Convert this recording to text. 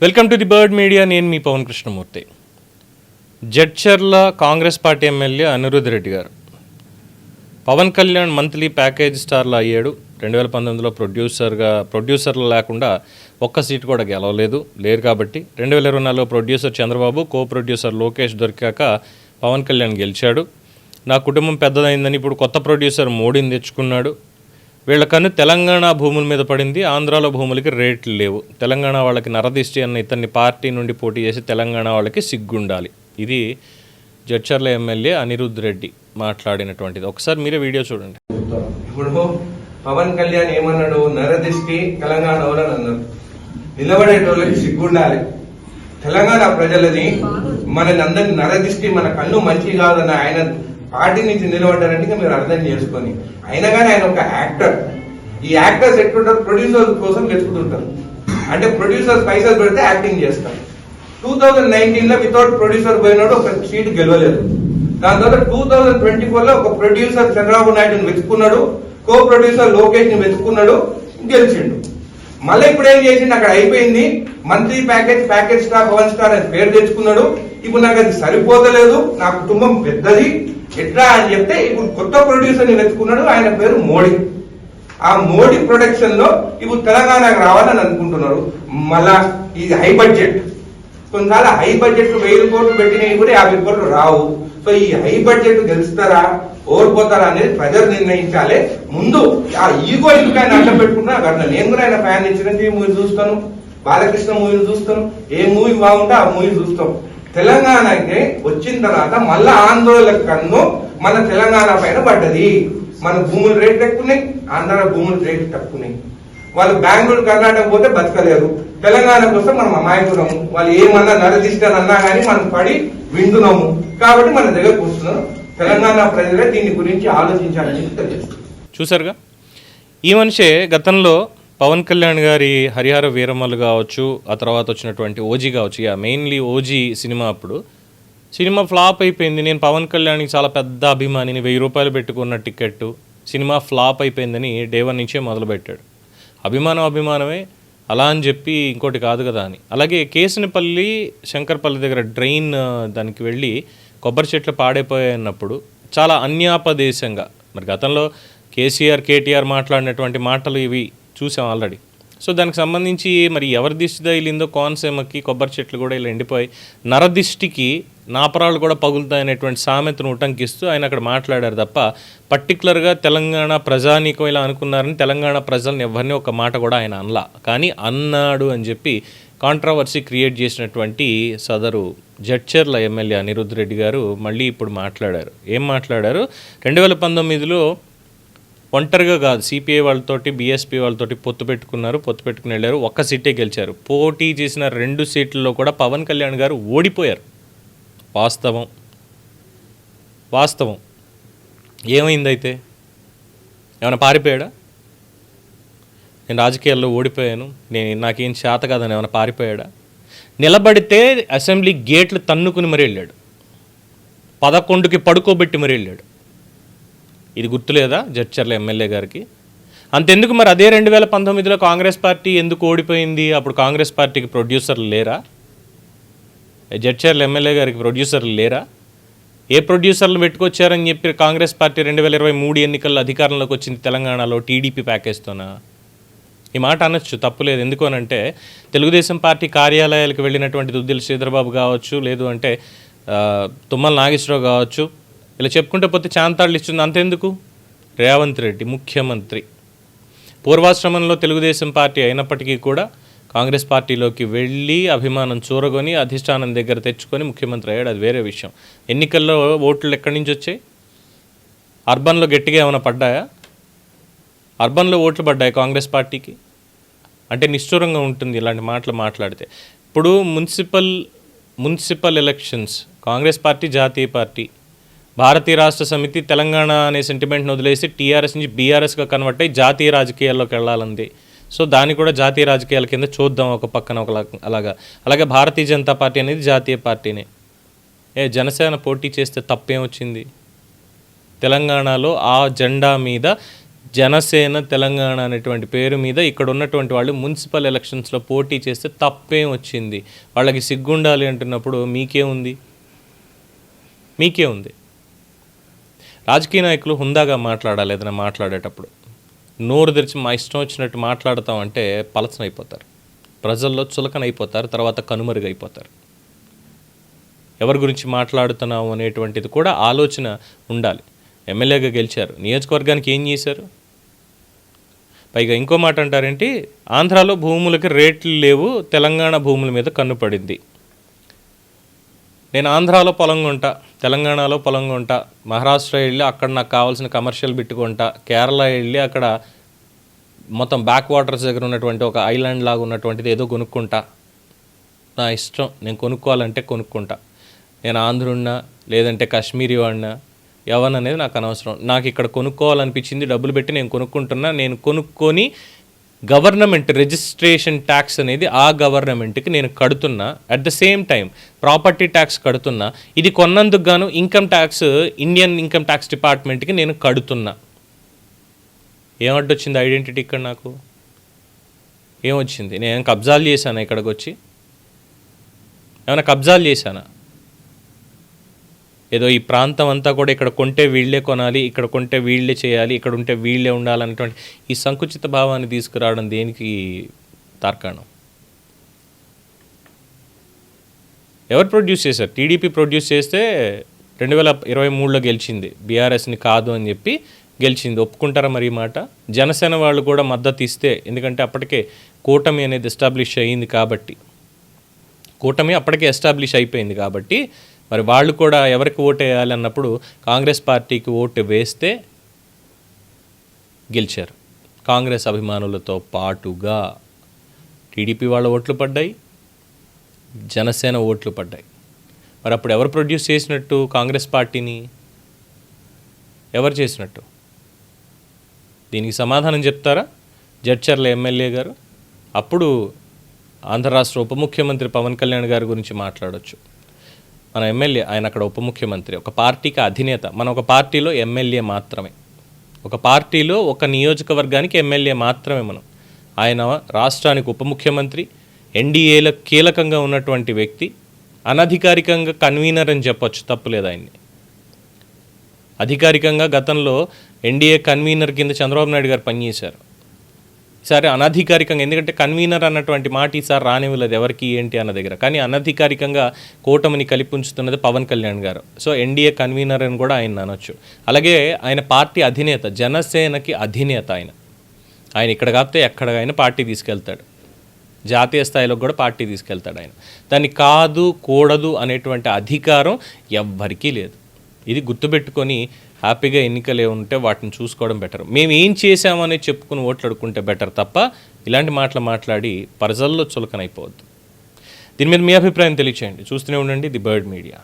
Welcome to the bird media. నేను మీ Pavan Krishnamurthy. Jadcherla Congress party MLA Anirudh Reddy గారు పవన్ కళ్యాణ్ మంత్లీ ప్యాకేజ్ స్టార్లో అయ్యాడు. 2019లో ప్రొడ్యూసర్లు లేకుండా ఒక్క సీటు కూడా లేరు కాబట్టి 2024లో producer Chandrababu, co producer Lokesh దొరికాక పవన్ కళ్యాణ్ గెలిచాడు. నా కుటుంబం పెద్దదైందని ఇప్పుడు కొత్త ప్రొడ్యూసర్ మోడీని తెచ్చుకున్నాడు. వీళ్ళకన్ను తెలంగాణ భూముల మీద పడింది, ఆంధ్రాలో భూములకి రేట్లు లేవు. తెలంగాణ వాళ్ళకి నరదిష్టి అన్న ఇతన్ని పార్టీ నుండి పోటీ చేసి తెలంగాణ వాళ్ళకి సిగ్గుండాలి. ఇది జడ్చర్ల ఎమ్మెల్యే అనిరుద్ రెడ్డి మాట్లాడినటువంటిది. ఒకసారి మీరే వీడియో చూడండి. ఇప్పుడు పవన్ కళ్యాణ్ ఏమన్నాడు? నరదిష్టి తెలంగాణ వాళ్ళని అన్నారు. నిలబడేటోళ్ళకి సిగ్గుండాలి. తెలంగాణ ప్రజలని మనని అందరినీ నరదిష్టి, మన కన్ను మంచి కాదన్న ఆయన పార్టీ నుంచి నిలబడ్డారంటే మీరు అర్థం చేసుకొని. అయినా కానీ ఆయన ఒక యాక్టర్. ఈ యాక్టర్స్ ఎట్లుంటారు? ప్రొడ్యూసర్స్ కోసం వెతుకుతుంటారు. అంటే ప్రొడ్యూసర్స్ పైసలు పెడితే యాక్టింగ్ చేస్తారు. 2019లో వితౌట్ ప్రొడ్యూసర్ పోయినాడు, ఒక సీట్ గెలవలేదు. దాని తర్వాత 2024లో ఒక ప్రొడ్యూసర్ చంద్రబాబు నాయుడుని వెతుకున్నాడు, కో ప్రొడ్యూసర్ లోకేష్ ని వెతుకున్నాడు, గెలిచిండు. మళ్ళీ ఇప్పుడు ఏం చేసిండు? అక్కడ అయిపోయింది. Monthly package star, Pavan star అని పేరు తెచ్చుకున్నాడు. ఇప్పుడు నాకు అది సరిపోతలేదు, నా కుటుంబం పెద్దది, ఎట్లా అని చెప్తే ఇప్పుడు కొత్త ప్రొడ్యూసర్ ని వెతుకున్నాడు. ఆయన పేరు మోడీ. ఆ మోడీ ప్రొడక్షన్ లో ఇప్పుడు తెలంగాణకు రావాలని అనుకుంటున్నారు. మళ్ళా ఇది హై బడ్జెట్. కొన్నిసార్లు హై బడ్జెట్ 1000 కోట్లు పెట్టినవి కూడా 50 కోట్లు రావు. సో ఈ హై బడ్జెట్ గెలుస్తారా ఓడిపోతారా అనేది ప్రజలు నిర్ణయించాలి. ముందు ఆ ఈగో ఎందుకు ఆయన అడ్డం పెట్టుకున్నా అట్లా. నేను కూడా ఆయన ఫ్యాన్. చిరంజీవి మూవీ చూస్తాను, బాలకృష్ణ మూవీలు చూస్తాను. ఏ మూవీ బాగుంటే ఆ మూవీ చూస్తాం. తెలంగాణకి వచ్చిన తర్వాత మళ్ళా ఆందోళన కన్ను మన తెలంగాణ పైన పడ్డది. మన భూముల రేట్లు ఎక్కున్నాయి, ఆంధ్ర భూముల రేట్లు తక్కున్నాయి. వాళ్ళు బెంగళూరు, కర్ణాటక పోతే బతకలేరు. తెలంగాణ కోసం మనం అమాయకున్నాము. వాళ్ళు ఏమన్నా నరదిష్టాన్ని అన్నా కానీ మనం పడి వింటున్నాము. కాబట్టి మన దగ్గరకు వస్తున్నాం. తెలంగాణ ప్రజలే దీని గురించి ఆలోచించాలని తెలియజేస్తారు. చూసారుగా, ఈ మనిషే గతంలో పవన్ కళ్యాణ్ గారి హరిహర వీరమ్మలు కావచ్చు, ఆ తర్వాత వచ్చినటువంటి ఓజీ కావచ్చు, మెయిన్లీ ఓజీ సినిమా అప్పుడు సినిమా ఫ్లాప్ అయిపోయింది. నేను పవన్ కళ్యాణ్కి చాలా పెద్ద అభిమానిని, 1000 రూపాయలు పెట్టుకున్న టికెట్, సినిమా ఫ్లాప్ అయిపోయిందని డే 1 నుంచే మొదలుపెట్టాడు. అభిమానమే అలా అని చెప్పి ఇంకోటి కాదు కదా అని. అలాగే కేసునిపల్లి శంకర్పల్లి దగ్గర డ్రైన్ దానికి వెళ్ళి కొబ్బరి చెట్లు పాడైపోయినప్పుడు చాలా అన్యాపదేశంగా, మరి గతంలో కేటీఆర్ మాట్లాడినటువంటి మాటలు ఇవి చూసాం ఆల్రెడీ. సో దానికి సంబంధించి మరి ఎవరి దిష్టి తగిలిందో కోనసీమకి కొబ్బరి చెట్లు కూడా ఇలా ఎండిపోయి నరదిష్టికి నాపరాలు కూడా పగులుతాయనేటువంటి సామెతను ఉటంకిస్తూ ఆయన అక్కడ మాట్లాడారు తప్ప పర్టికులర్గా తెలంగాణ ప్రజానీకం ఇలా అనుకున్నారని తెలంగాణ ప్రజల్ని ఎవరిని ఒక మాట కూడా ఆయన అనలా. కానీ అన్నాడు అని చెప్పి కాంట్రవర్సీ క్రియేట్ చేసినటువంటి సదరు జడ్చర్ల ఎమ్మెల్యే అనిరుద్ రెడ్డి గారు మళ్ళీ ఇప్పుడు మాట్లాడారు. ఏం మాట్లాడారు? 2019లో ఒంటరిగా కాదు, సిపిఐ వాళ్ళతోటి, బీఎస్పీ వాళ్ళతోటి పొత్తు పెట్టుకుని వెళ్ళారు. ఒక్క సీటే గెలిచారు. పోటీ చేసిన 2 సీట్లలో కూడా పవన్ కళ్యాణ్ గారు ఓడిపోయారు. వాస్తవం ఏమైందైతే? ఏమైనా పారిపోయాడా? నేను రాజకీయాల్లో ఓడిపోయాను, నాకేం చేత కాదని ఏమైనా పారిపోయాడా? నిలబడితే అసెంబ్లీ గేట్లు తన్నుకుని మరీ వెళ్ళాడు. 11కి పడుకోబెట్టి మరీ వెళ్ళాడు. ఇది గుర్తులేదా జడ్చర్ల ఎమ్మెల్యే గారికి? అంతెందుకు మరి అదే 2019లో కాంగ్రెస్ పార్టీ ఎందుకు ఓడిపోయింది? అప్పుడు కాంగ్రెస్ పార్టీకి ప్రొడ్యూసర్లు లేరా? జడ్చర్ల ఎమ్మెల్యే గారికి ప్రొడ్యూసర్లు లేరా? ఏ ప్రొడ్యూసర్లు పెట్టుకొచ్చారని చెప్పి కాంగ్రెస్ పార్టీ 2023 ఎన్నికల్లో అధికారంలోకి వచ్చింది తెలంగాణలో టీడీపీ ప్యాకేజ్తోనా? ఈ మాట అనొచ్చు, తప్పులేదు. ఎందుకు అనంటే తెలుగుదేశం పార్టీ కార్యాలయాలకు వెళ్ళినటువంటి దుద్దిల శ్రీధర్బాబు కావచ్చు, లేదు అంటే తుమ్మల నాగేశ్వరరావు కావచ్చు, ఇలా చెప్పుకుంటే పోతే చాంతాళ్ళు ఇస్తుంది. అంతెందుకు, రేవంత్ రెడ్డి ముఖ్యమంత్రి పూర్వాశ్రమంలో తెలుగుదేశం పార్టీ అయినప్పటికీ కూడా కాంగ్రెస్ పార్టీలోకి వెళ్ళి అభిమానం చూరగొని అధిష్టానం దగ్గర తెచ్చుకొని ముఖ్యమంత్రి అయ్యాడు. అది వేరే విషయం. ఎన్నికల్లో ఓట్లు ఎక్కడి నుంచి వచ్చాయి? అర్బన్లో గట్టిగా ఏమైనా పడ్డాయా? అర్బన్లో ఓట్లు పడ్డాయి కాంగ్రెస్ పార్టీకి అంటే నిష్ఠూరంగా ఉంటుంది ఇలాంటి మాటలు మాట్లాడితే. ఇప్పుడు మున్సిపల్ ఎలక్షన్స్, కాంగ్రెస్ పార్టీ జాతీయ పార్టీ, భారతీయ రాష్ట్ర సమితి తెలంగాణ అనే సెంటిమెంట్ని వదిలేసి టీఆర్ఎస్ నుంచి బీఆర్ఎస్గా కన్వర్ట్ అయ్యి జాతీయ రాజకీయాల్లోకి వెళ్ళాలంది. సో దాన్ని కూడా జాతీయ రాజకీయాల కింద చూద్దాం ఒక పక్కన అలాగే భారతీయ జనతా పార్టీ అనేది జాతీయ పార్టీనే. జనసేన పోటీ చేస్తే తప్పేమొచ్చింది? తెలంగాణలో ఆ జెండా మీద జనసేన తెలంగాణ అనేటువంటి పేరు మీద ఇక్కడ ఉన్నటువంటి వాళ్ళు మున్సిపల్ ఎలక్షన్స్లో పోటీ చేస్తే తప్పేం వచ్చింది? వాళ్ళకి సిగ్గుండాలి అంటున్నప్పుడు మీకే ఉంది? రాజకీయ నాయకులు హుందాగా మాట్లాడాలి. ఏదైనా మాట్లాడేటప్పుడు నోరు తెరిచి మా ఇష్టం వచ్చినట్టు మాట్లాడతామంటే పలచనైపోతారు, ప్రజల్లో చులకనైపోతారు, తర్వాత కనుమరుగైపోతారు. ఎవరి గురించి మాట్లాడుతున్నాము అనేటువంటిది కూడా ఆలోచన ఉండాలి. ఎమ్మెల్యేగా గెలిచారు, నియోజకవర్గానికి ఏం చేశారు? పైగా ఇంకో మాట అంటారేంటి, ఆంధ్రాలో భూములకి రేట్లు లేవు, తెలంగాణ భూముల మీద కన్ను పడింది. నేను ఆంధ్రాలో పొలం కొంటా, తెలంగాణలో పొలం కొంటా, మహారాష్ట్ర వెళ్ళి అక్కడ నాకు కావాల్సిన కమర్షియల్ బిట్టుకుంటా, కేరళ వెళ్ళి అక్కడ మొత్తం బ్యాక్ వాటర్స్ దగ్గర ఉన్నటువంటి ఒక ఐలాండ్ లాగా ఉన్నటువంటిది ఏదో కొనుక్కుంటా, నా ఇష్టం, నేను కొనుక్కోవాలంటే కొనుక్కుంటా. నేను ఆంధ్రున్నా లేదంటే కాశ్మీరీ వాడినా ఎవరనేది నాకు అనవసరం. నాకు ఇక్కడ కొనుక్కోవాలనిపించింది, డబ్బులు పెట్టి నేను కొనుక్కుంటున్నా. నేను కొనుక్కొని గవర్నమెంట్ రిజిస్ట్రేషన్ ట్యాక్స్ అనేది ఆ గవర్నమెంట్కి నేను కడుతున్నా. At the same time property tax కడుతున్నా. ఇది కొన్నందుకు గాను income tax, Indian income tax డిపార్ట్మెంట్కి నేను కడుతున్నా. ఏమడ్డొచ్చింది ఐడెంటిటీ ఇక్కడ? నాకు ఏమొచ్చింది? నేను కబ్జాలు చేశానా? ఇక్కడికి వచ్చి ఏమైనా కబ్జాలు చేశానా? ఏదో ఈ ప్రాంతం అంతా కూడా ఇక్కడ కొంటే వీళ్ళే కొనాలి, ఇక్కడ కొంటే వీళ్ళే చేయాలి, ఇక్కడ ఉంటే వీళ్ళే ఉండాలనేటువంటి ఈ సంకుచిత భావాన్ని తీసుకురావడం దేనికి తార్కాణం? ఎవరు ప్రొడ్యూస్ చేశారు? టీడీపీ ప్రొడ్యూస్ చేస్తే 2023లో గెలిచింది, బీఆర్ఎస్ని కాదు అని చెప్పి గెలిచింది. ఒప్పుకుంటారా మరి ఈ మాట? జనసేన వాళ్ళు కూడా మద్దతు ఇస్తే, ఎందుకంటే అప్పటికే కూటమి అనేది ఎస్టాబ్లిష్ అయ్యింది కాబట్టి, కూటమి అప్పటికే ఎస్టాబ్లిష్ అయిపోయింది కాబట్టి మరి వాళ్ళు కూడా ఎవరికి ఓటు వేయాలి అన్నప్పుడు కాంగ్రెస్ పార్టీకి ఓటు వేస్తే గెలిచారు. కాంగ్రెస్ అభిమానులతో పాటుగా టీడీపీ వాళ్ళ ఓట్లు పడ్డాయి, జనసేన ఓట్లు పడ్డాయి. మరి అప్పుడు ఎవరు ప్రొడ్యూస్ చేసినట్టు కాంగ్రెస్ పార్టీని? ఎవరు చేసినట్టు? దీనికి సమాధానం చెప్తారా జడ్చర్ల ఎమ్మెల్యే గారు? అప్పుడు ఆంధ్ర రాష్ట్ర ఉప ముఖ్యమంత్రి పవన్ కళ్యాణ్ గారి గురించి మాట్లాడవచ్చు. మన ఎమ్మెల్యే, ఆయన అక్కడ ఉప ముఖ్యమంత్రి, ఒక పార్టీకి అధినేత. మనం ఒక పార్టీలో ఎమ్మెల్యే మాత్రమే, ఒక పార్టీలో ఒక నియోజకవర్గానికి ఎమ్మెల్యే మాత్రమే మనం. ఆయన రాష్ట్రానికి ఉప ముఖ్యమంత్రి, ఎన్డీఏలో కీలకంగా ఉన్నటువంటి వ్యక్తి, అనధికారికంగా కన్వీనర్ అని చెప్పొచ్చు, తప్పులేదు. ఆయన్ని అధికారికంగా గతంలో ఎన్డీఏ కన్వీనర్ కింద చంద్రబాబు నాయుడు గారు పనిచేశారు. ఈసారి అనధికారికంగా, ఎందుకంటే కన్వీనర్ అన్నటువంటి మాట ఈసారి రానివ్వలేదు ఎవరికి ఏంటి అన్న దగ్గర, కానీ అనధికారికంగా కూటమిని కలిపి ఉంచుతున్నది పవన్ కళ్యాణ్ గారు. సో ఎన్డీఏ కన్వీనర్ అని కూడా ఆయన అనొచ్చు. అలాగే ఆయన పార్టీ అధినేత, జనసేనకి అధినేత. ఆయన ఇక్కడ కాకపోతే ఎక్కడికైనా పార్టీ తీసుకెళ్తాడు, జాతీయ స్థాయిలో కూడా పార్టీ తీసుకెళ్తాడు ఆయన. దాన్ని కాదు కూడదు అనేటువంటి అధికారం ఎవ్వరికీ లేదు. ఇది గుర్తుపెట్టుకొని హ్యాపీగా ఎన్నికలు ఉంటే వాటిని చూసుకోవడం బెటర్. మేము ఏం చేసామని చెప్పుకుని ఓట్లు అడుక్కుంటే బెటర్ తప్ప ఇలాంటి మాటలు మాట్లాడి ప్రజల్లో చులకనైపోవద్దు. దీని మీద మీ అభిప్రాయం తెలియచేయండి. చూస్తూనే ఉండండి ది బర్డ్ మీడియా.